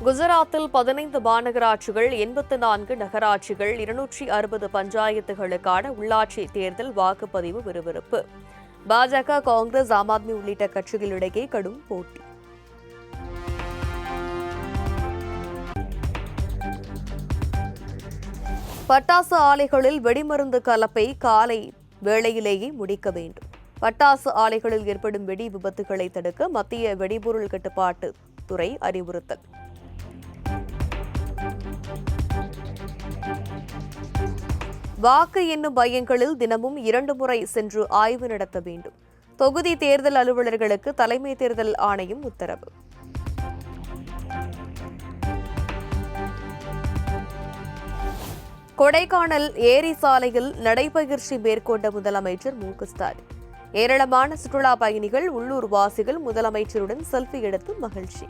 குஜராத்தில் 15 மாநகராட்சிகள், 84 நகராட்சிகள், 260 பஞ்சாயத்துகளுக்கான உள்ளாட்சி தேர்தல் வாக்குப்பதிவு விறுவிறுப்பு. பாஜக, காங்கிரஸ், ஆம் ஆத்மி உள்ளிட்ட கட்சிகளிடையே கடும் போட்டி. பட்டாசு ஆலைகளில் வெடிமருந்து கலப்பை காலை வேளையிலேயே முடிக்க வேண்டும். பட்டாசு ஆலைகளில் ஏற்படும் வெடி விபத்துகளை தடுக்க மத்திய வெடிபொருள் கட்டுப்பாட்டு துறை அறிவுறுத்தல். வாக்கு எண்ணும் மையங்களில் தினமும் 2 முறை சென்று ஆய்வு நடத்த வேண்டும். தொகுதி தேர்தல் அலுவலர்களுக்கு தலைமை தேர்தல் ஆணையம் உத்தரவு. கொடைக்கானல் ஏரி சாலையில் நடைபயிற்சி மேற்கொண்ட முதலமைச்சர் மு.க.ஸ்டாலின். ஏராளமான சுற்றுலா பயணிகள், உள்ளூர் வாசிகள் முதலமைச்சருடன் செல்ஃபி எடுத்து மகிழ்ச்சி.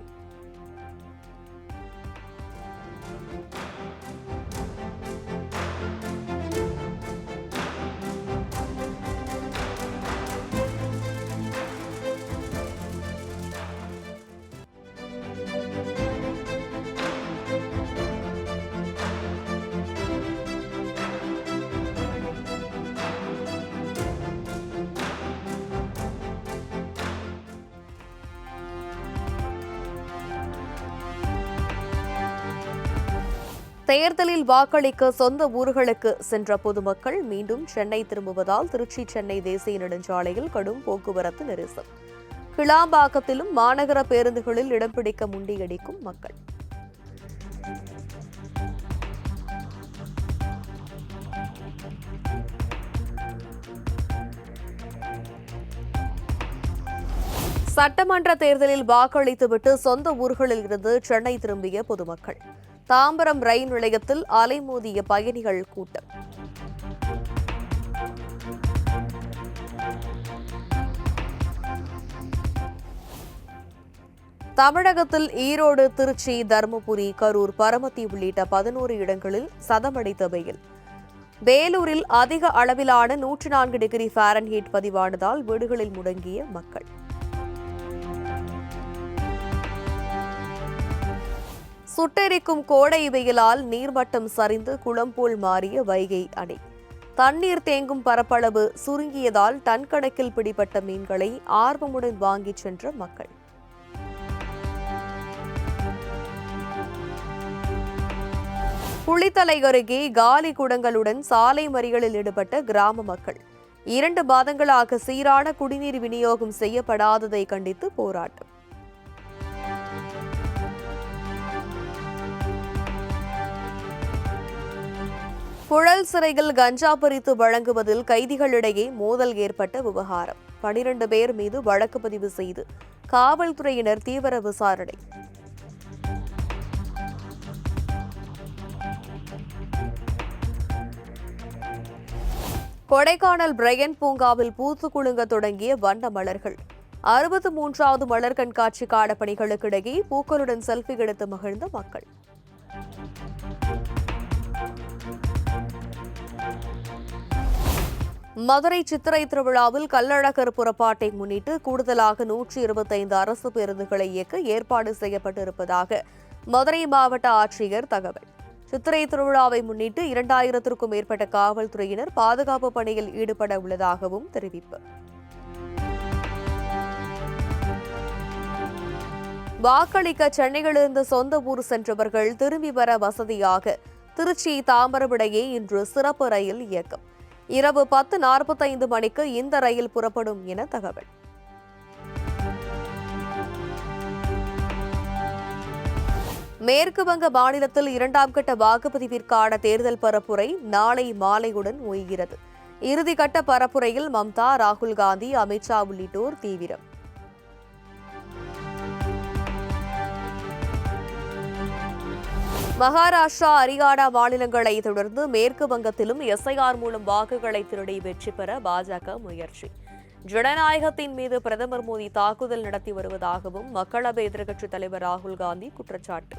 தேர்தலில் வாக்களிக்க சொந்த ஊர்களுக்கு சென்ற பொதுமக்கள் மீண்டும் சென்னை திரும்புவதால் திருச்சி சென்னை தேசிய நெடுஞ்சாலையில் கடும் போக்குவரத்து நெரிசல். கிளாம்பாக்கத்திலும் மாநகர பேருந்துகளில் இடம் பிடிக்க முண்டியடிக்கும் மக்கள். சட்டமன்ற தேர்தலில் வாக்களித்துவிட்டு சொந்த ஊர்களில் இருந்து சென்னை திரும்பிய பொதுமக்கள். தாம்பரம் ரயில் நிலையத்தில் அலைமோதிய பயணிகள் கூட்டம். தமிழகத்தில் ஈரோடு, திருச்சி, தருமபுரி, கரூர், பரமத்தி உள்ளிட்ட 11 இடங்களில் சதமடித்த வெயில். வேலூரில் அதிக அளவிலான 104 டிகிரி ஃபாரன்ஹீட் பதிவானதால் வீடுகளில் முடங்கிய மக்கள். சுட்டெரிக்கும் கோடை வெயிலால் நீர்மட்டம் சரிந்து குளம் போல் மாறிய வைகை அணை. தண்ணீர் தேங்கும் பரப்பளவு சுருங்கியதால் டன் கணக்கில் பிடிபட்ட மீன்களை ஆர்வமுடன் வாங்கிச் சென்ற மக்கள். குளித்தலை அருகே காலி குடங்களுடன் சாலை மறியலில் ஈடுபட்ட கிராம மக்கள். 2 மாதங்களாக சீரான குடிநீர் விநியோகம் செய்யப்படாததை கண்டித்து போராட்டம். புழல் சிறையில் கஞ்சா பறித்து வழங்குவதில் கைதிகளிடையே மோதல் ஏற்பட்ட விவகாரம். 12 பேர் மீது வழக்கு பதிவு செய்து காவல்துறையினர் தீவிர விசாரணை. கொடைக்கானல் பிரையன் பூங்காவில் பூத்து குலுங்க தொடங்கிய வண்ண மலர்கள். 63வது மலர் கண்காட்சிக்கான பணிகளுக்கிடையே பூக்களுடன் செல்ஃபி எடுத்து மகிழ்ந்த மக்கள். மதுரை சித்திரை திருவிழாவில் கள்ளழகர் புறப்பாட்டை முன்னிட்டு கூடுதலாக 125 அரசு பேருந்துகளை இயக்க ஏற்பாடு செய்யப்பட்டிருப்பதாக மதுரை மாவட்ட ஆட்சியர் தகவல். சித்திரை திருவிழாவை முன்னிட்டு 2000க்கும் மேற்பட்ட காவல்துறையினர் பாதுகாப்பு பணியில் ஈடுபட உள்ளதாகவும் தெரிவிப்பு. வாக்களிக்க சென்னையிலிருந்து சொந்த ஊர் சென்றவர்கள் திரும்பி வர வசதியாக திருச்சி தாம்பரம் இடையே இன்று சிறப்பு ரயில் இயக்கம். இரவு 10:45 மணிக்கு இந்த ரயில் புறப்படும் என தகவல். மேற்கு வங்க மாநிலத்தில் 2ஆம் கட்ட வாக்குப்பதிவிற்கான தேர்தல் பரப்புரை நாளை மாலையுடன் ஓய்கிறது. இறுதிக்கட்ட பரப்புரையில் மம்தா, ராகுல் காந்தி, அமித்ஷா உள்ளிட்டோர் தீவிரம். மகாராஷ்டிரா, ஹரியானா மாநிலங்களை தொடர்ந்து மேற்கு வங்கத்திலும் எஸ்ஐஆர் மூலம் வாக்குகளை திருடி வெற்றி பெற பாஜக முயற்சி. ஜனநாயகத்தின் மீது பிரதமர் மோடி தாக்குதல் நடத்தி வருவதாகவும் மக்களவை எதிர்க்கட்சித் தலைவர் ராகுல் காந்தி குற்றச்சாட்டு.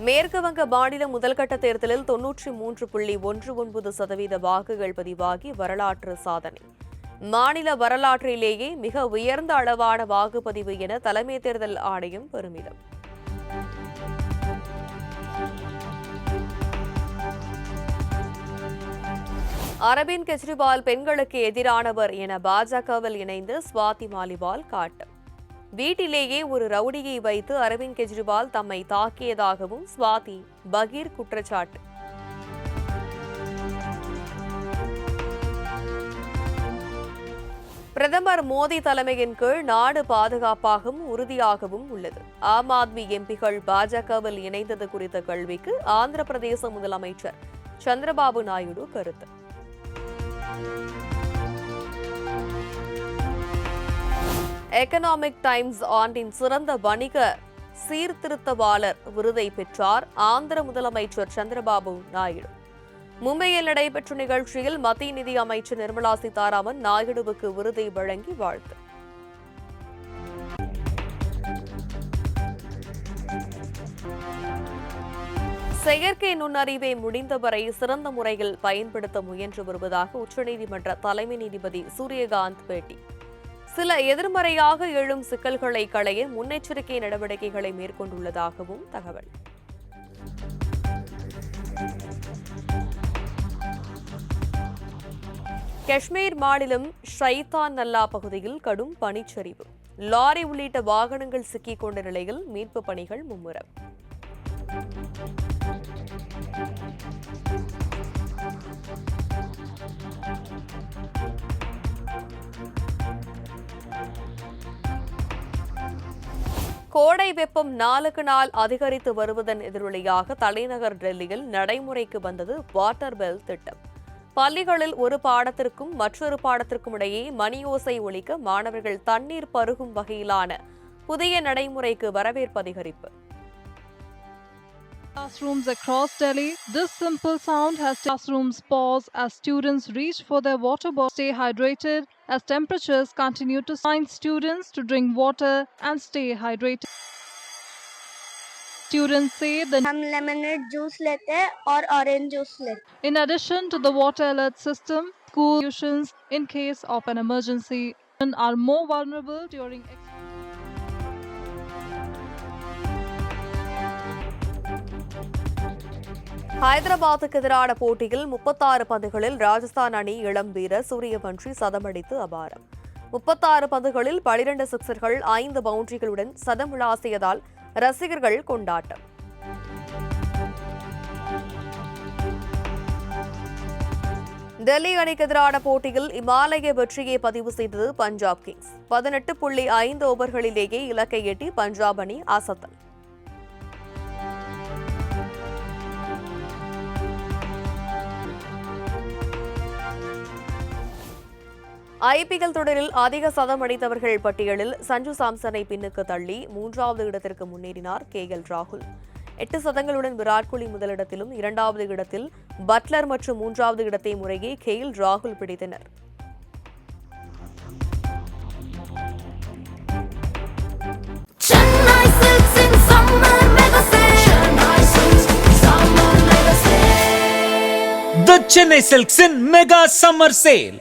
மேற்கு வங்க மாநில முதல்கட்ட தேர்தலில் 93.19% வாக்குகள் பதிவாகி வரலாற்று சாதனை. மாநில வரலாற்றிலேயே மிக உயர்ந்த அளவான வாக்குப்பதிவு என தலைமை தேர்தல் ஆணையம் பெருமிதம். அரவிந்த் கெஜ்ரிவால் பெண்களுக்கு எதிரானவர் என பாஜகவில் இணைந்து ஸ்வாதி மாலிவால் காட்டம். வீட்டிலேயே ஒரு ரவுடியை வைத்து அரவிந்த் கெஜ்ரிவால் தம்மை தாக்கியதாகவும் ஸ்வாதி பகீர் குற்றச்சாட்டு. பிரதமர் மோடி தலைமையின் கீழ் நாடு பாதுகாப்பாகவும் உறுதியாகவும் உள்ளது. ஆம் ஆத்மி எம்பிகள் பாஜகவில் இணைந்தது குறித்த கேள்விக்கு ஆந்திர பிரதேச முதலமைச்சர் சந்திரபாபு நாயுடு கருத்து. எகனாமிக் டைம்ஸ் ஆண்டின் சிறந்த வணிக சீர்திருத்தவாளர் விருதை பெற்றார் ஆந்திர முதலமைச்சர் சந்திரபாபு நாயுடு. மும்பையில் நடைபெற்ற நிகழ்ச்சியில் மத்திய நிதி அமைச்சர் நிர்மலா சீதாராமன் நாயுடுவுக்கு விருதை வழங்கி வாழ்த்து. செயற்கை நுண்ணறிவை முடிந்தவரை சிறந்த முறையில் பயன்படுத்த முயன்று வருவதாக உச்சநீதிமன்ற தலைமை நீதிபதி சூரியகாந்த் பேட்டி. சில எதிர்மறையாக எழும் சிக்கல்களை களைய முன்னெச்சரிக்கை நடவடிக்கைகளை மேற்கொண்டுள்ளதாகவும் தகவல். காஷ்மீர் மாநிலம் ஷைதான் நல்லா பகுதியில் கடும் பனிச்சரிவு. லாரி உள்ளிட்ட வாகனங்கள் சிக்கிக் கொண்ட நிலையில் மீட்பு பணிகள் மும்முரம். கோடை வெப்பம் நாளுக்கு நாள் அதிகரித்து வருவதன் எதிரொலியாக தலைநகர் டெல்லியில் நடைமுறைக்கு வந்தது வாட்டர் பெல் திட்டம். பள்ளிகளில் ஒரு பாடத்திற்கும் மற்றொரு பாடத்திற்கும் இடையே மணியோசை ஒலிக்க மாணவர்கள் தண்ணீர் பருகும் வகையிலான புதிய நடைமுறைக்கு வரவேற்பு அதிகரிப்பு. Classrooms across Delhi, this simple sound has classrooms pause as students reach for their water bottle. Stay hydrated as temperatures continue to remind students to drink water and stay hydrated. Students say that हम lemonade juice लेते हैं और orange juice लेते हैं. in addition to the water alert system, school institutions in case of an emergency are more vulnerable during ஹைதராபாத்துக்கு எதிரான போட்டியில் 36 பந்துகளில் ராஜஸ்தான் அணி இளம் வீரர் சூரியவன்ஷி சதமடித்து அபாரம். 36 பந்துகளில் 12 சிக்சர்கள் 5 பவுண்டரிகளுடன் சதம் விளாசியதால் ரசிகர்கள் கொண்டாட்டம். டெல்லி அணிக்கு எதிரான போட்டியில் இமாலய வெற்றியை பதிவு செய்தது பஞ்சாப் கிங்ஸ். 18.5 ஓவர்களிலேயே இலக்கை எட்டி பஞ்சாப் அணி அசத்தல். ஐபிஎல் தொடரில் அதிக சதம் அடித்தவர்கள் பட்டியலில் சஞ்சு சாம்சனை பின்னுக்கு தள்ளி 3வது இடத்திற்கு முன்னேறினார் கேஎல் ராகுல். 8 சதங்களுடன் விராட் கோலி முதலிடத்திலும் 2வது இடத்தில் பட்லர் மற்றும் 3வது இடத்தை முறையே கேஎல் ராகுல் பிடித்தனர். The Chennai Silks in Mega Summer Sale.